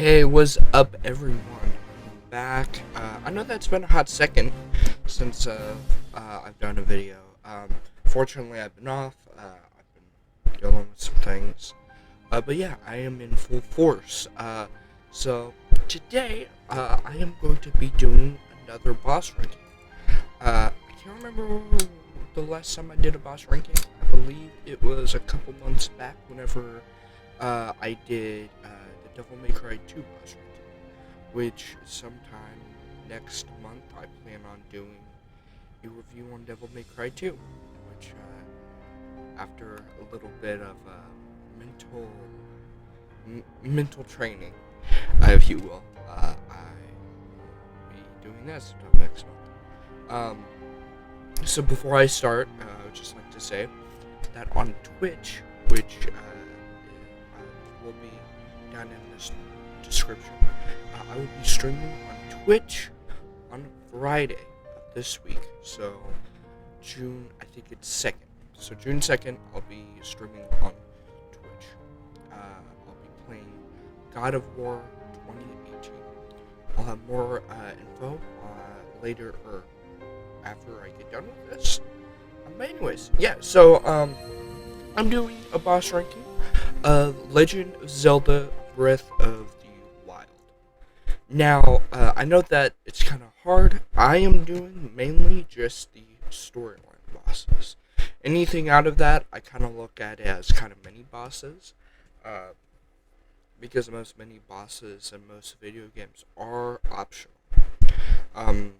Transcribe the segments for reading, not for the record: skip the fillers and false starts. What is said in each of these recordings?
Hey, what's up, everyone? I'm back. I know that's been a hot second since I've done a video. Fortunately, I've been off. I've been dealing with some things. But yeah, I am in full force. So today, I am going to be doing another boss ranking. I can't remember the last time I did a boss ranking. I believe it was a couple months back whenever I did the Devil May Cry 2 boss ranking, which sometime next month I plan on doing a review on Devil May Cry 2, which after a little bit of mental training, if you will, I will be doing this sometime next month. So before I start, I would just like to say that on Twitch, which will be down in this description, I will be streaming on Twitch on Friday of this week. So June, I think it's 2nd. So June 2nd, I'll be streaming on Twitch. I'll be playing God of War 2018. I'll have more info later or after I get done with this. But anyways, yeah, so I'm doing a boss ranking of Legend of Zelda Breath of the Wild. Now, I know that it's kind of hard. I am doing mainly just the storyline bosses. Anything out of that, I kind of look at as kind of mini bosses. Because most mini bosses in most video games are optional. And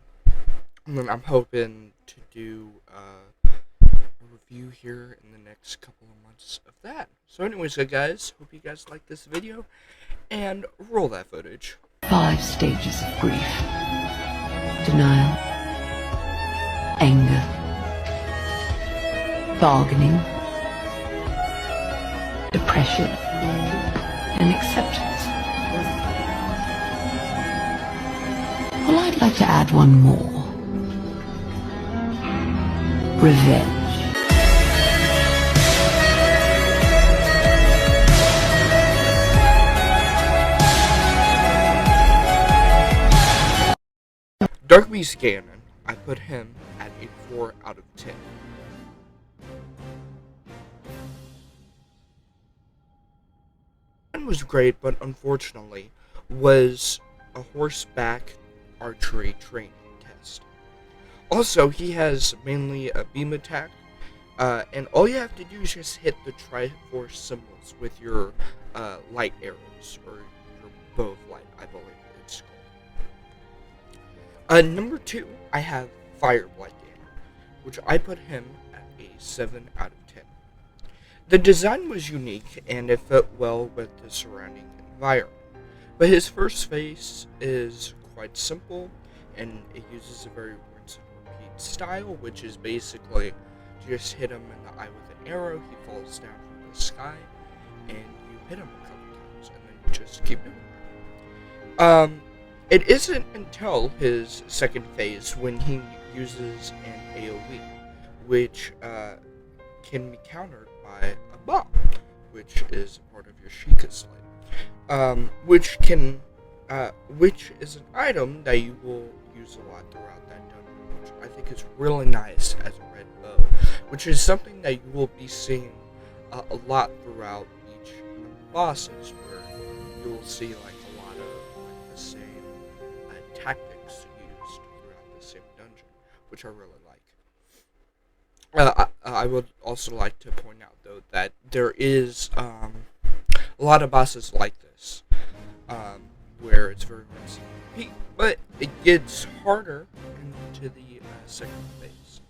I'm hoping to do a review here in the next couple of months of that. So anyways, guys, hope you guys like this video, and roll that footage. 5 stages of grief: denial, anger, bargaining, depression, and acceptance. Well, I'd like to add one more: revenge. Dark Beast Ganon, I put him at a 4 out of 10. One was great, but unfortunately was a horseback archery training test. Also, he has mainly a beam attack, and all you have to do is just hit the Triforce symbols with your light arrows, or your bow of light, I believe it's called. Number 2, I have Fireblight Ganon, which I put him at a 7 out of 10. The design was unique, and it fit well with the surrounding environment, but his first phase is quite simple, and it uses a very rinse and repeat style, which is basically just hit him in the eye with an arrow, he falls down from the sky, and you hit him a couple times, and then you just keep doing that. It isn't until his second phase when he uses an AoE, which can be countered by a bomb, which is part of your Sheikah Slate, which is an item that you will use a lot throughout that dungeon, which I think is really nice as a red bow, which is something that you will be seeing a lot throughout each bosses, where you'll see like a lot of the same tactics used throughout the same dungeon, which I really like. I would also like to point out, though, that there is a lot of bosses like this, where it's very rinse and repeat, but it gets harder into the second phase.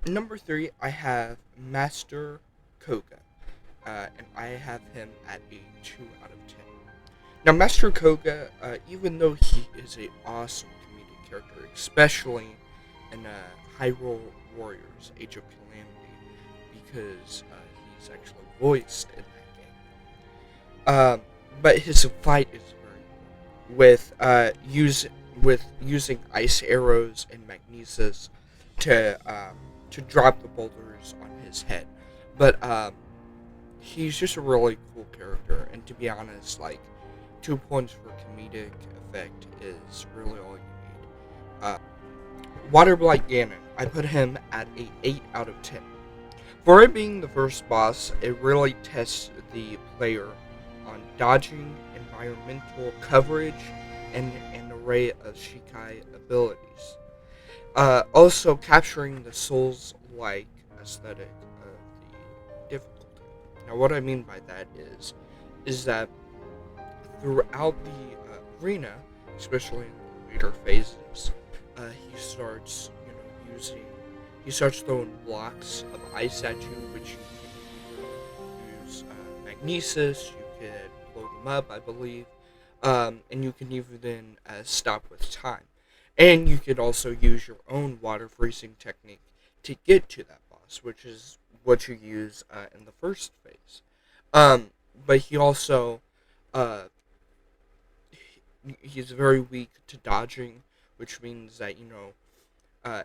Number 3, I have Master Koga, and I have him at a 2 out of 10. Now, Master Koga, even though he is an awesome comedic character, especially in Hyrule Warriors: Age of Calamity, because he's actually voiced in that game. But his fight is very with using ice arrows and magnesis to drop the boulders on his head. But he's just a really cool character, and to be honest, like, 2 points for comedic effect is really all you need. Water Blight Ganon, I put him at a 8 out of 10. For it being the first boss, it really tests the player on dodging, environmental coverage, and an array of Shikai abilities. Also capturing the Souls-like aesthetic of the difficulty. Now, what I mean by that is that throughout the arena, especially in the later phases, he starts, he starts throwing blocks of ice at you, which you can either use magnesis, you can blow them up, I believe, and you can even stop with time. And you could also use your own water freezing technique to get to that boss, which is what you use in the first phase. But he also, uh, he's very weak to dodging, which means that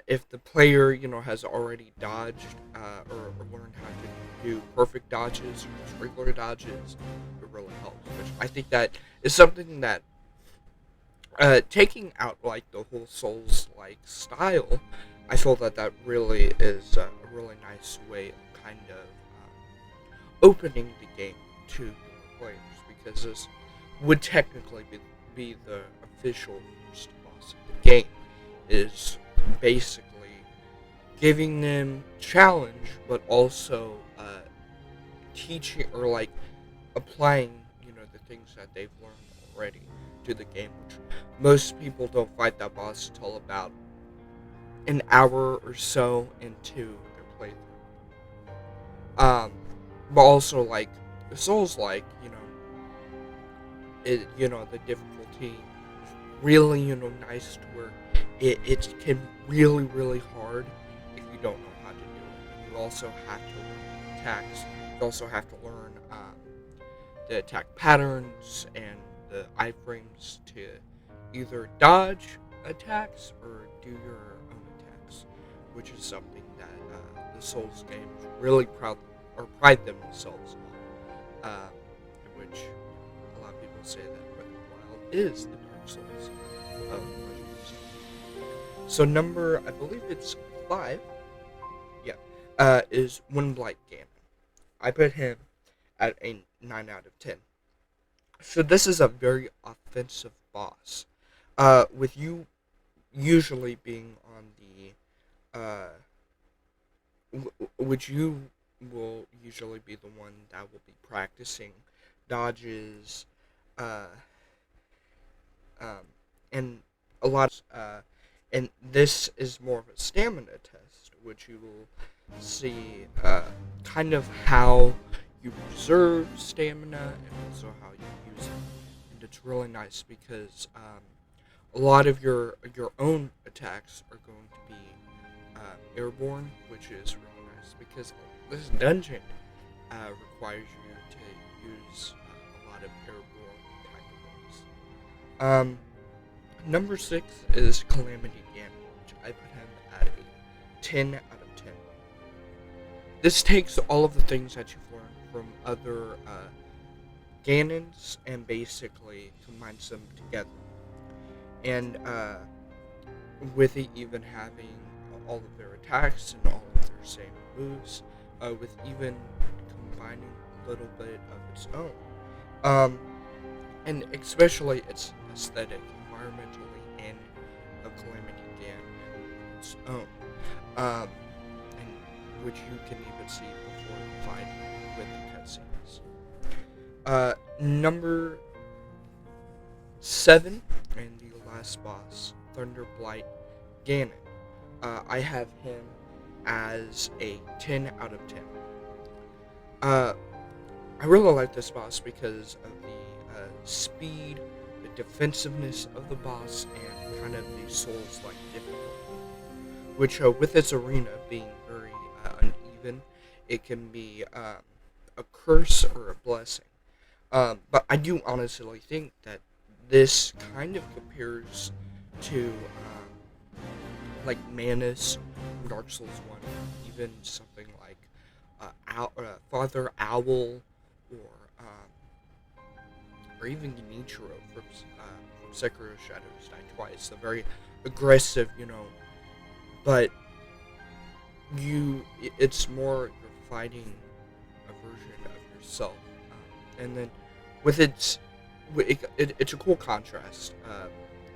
if the player has already dodged or learned how to do perfect dodges or just regular dodges, it really helps. Which I think that is something that taking out like the whole Souls like style, I feel that really is a really nice way of kind of opening the game to new players, because this would technically be the official first boss of the game. Is basically giving them challenge, but also teaching or like applying the things that they've learned already to the game, which most people don't fight that boss until about an hour or so into their playthrough. But also like Souls, like the difficulty is really nice to where it can really hard if you don't know how to do it. And you also have to learn attacks. You also have to learn the attack patterns and the iframes to either dodge attacks or do your own attacks, which is something that the Souls games really pride themselves on. Which a lot of people say that Breath of the Wild is the Dark Souls of Legend of Zelda. So number, I believe it's 5, is Windblight Ganon. I put him at a 9 out of 10. So this is a very offensive boss, with you usually being on which you will usually be the one that will be practicing dodges, and a lot, and this is more of a stamina test, which you will see kind of how you preserve stamina and also how you use it. And it's really nice because a lot of your own attacks are going to be airborne, which is really nice because this dungeon requires you to use a lot of airborne type of ones. Number 6 is Calamity Ganon, which I put him at a 10 out of 10. This takes all of the things that you've learned from other Ganons and basically combines them together. And with it even having all of their attacks and all of their same moves, with even combining a little bit of its own. And especially its aesthetic, environmentally, and of Calamity Ganon its own. And which you can even see before you fight with the cutscenes. Number 7, and the last boss, Thunderblight Ganon. I have him as a 10 out of 10. I really like this boss because of the speed, the defensiveness of the boss, and kind of the Souls-like difficulty. Which, with its arena being very uneven, it can be a curse or a blessing. But I do honestly think that this kind of compares to like Manus from Dark Souls 1, even something like Father Owl or even Genichiro from Sekiro Shadows Die Twice. The very aggressive, but it's more you're fighting a version of yourself, and then with it's a cool contrast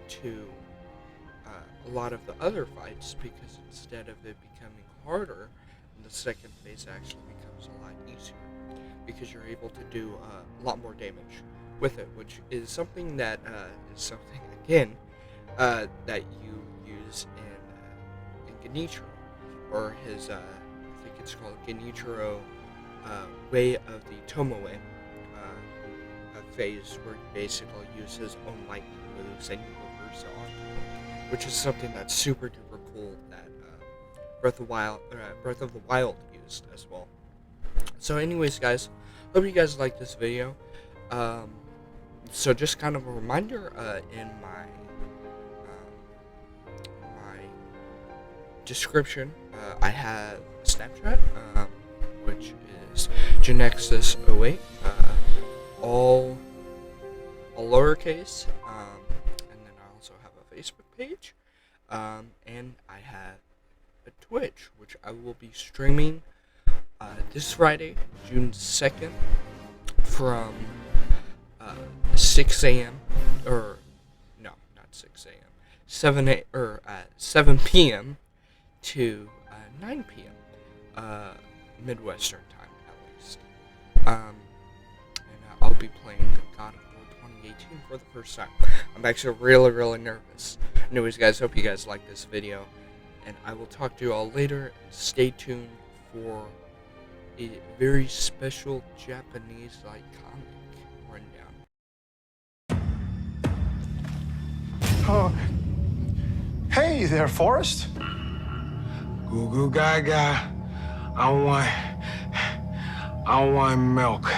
to a lot of the other fights, because instead of it becoming harder, the second phase actually becomes a lot easier because you're able to do a lot more damage with it, which is something that again that you use in Genichiro, or his I think it's called Genichiro Way of the Tomoe phase, where you basically use his own lightning moves and you reverse it onto him, which is something that's super duper cool that Breath of the Wild used as well. So anyways, guys, hope you guys like this video. So just kind of a reminder, in my description, I have Snapchat, which is Genexus08, all lowercase, and then I also have a Facebook page, and I have a Twitch, which I will be streaming this Friday, June 2nd, from 6 a.m. or no, not 6 a.m. 7 p.m. to 9 p.m. Midwestern time, at least. And I'll be playing God of War 2018 for the first time. I'm actually really nervous. Anyways, guys, hope you guys like this video, and I will talk to you all later. And stay tuned for a very special Japanese-like comic rundown. Oh, hey there, Forrest. Goo goo gaga. I want milk.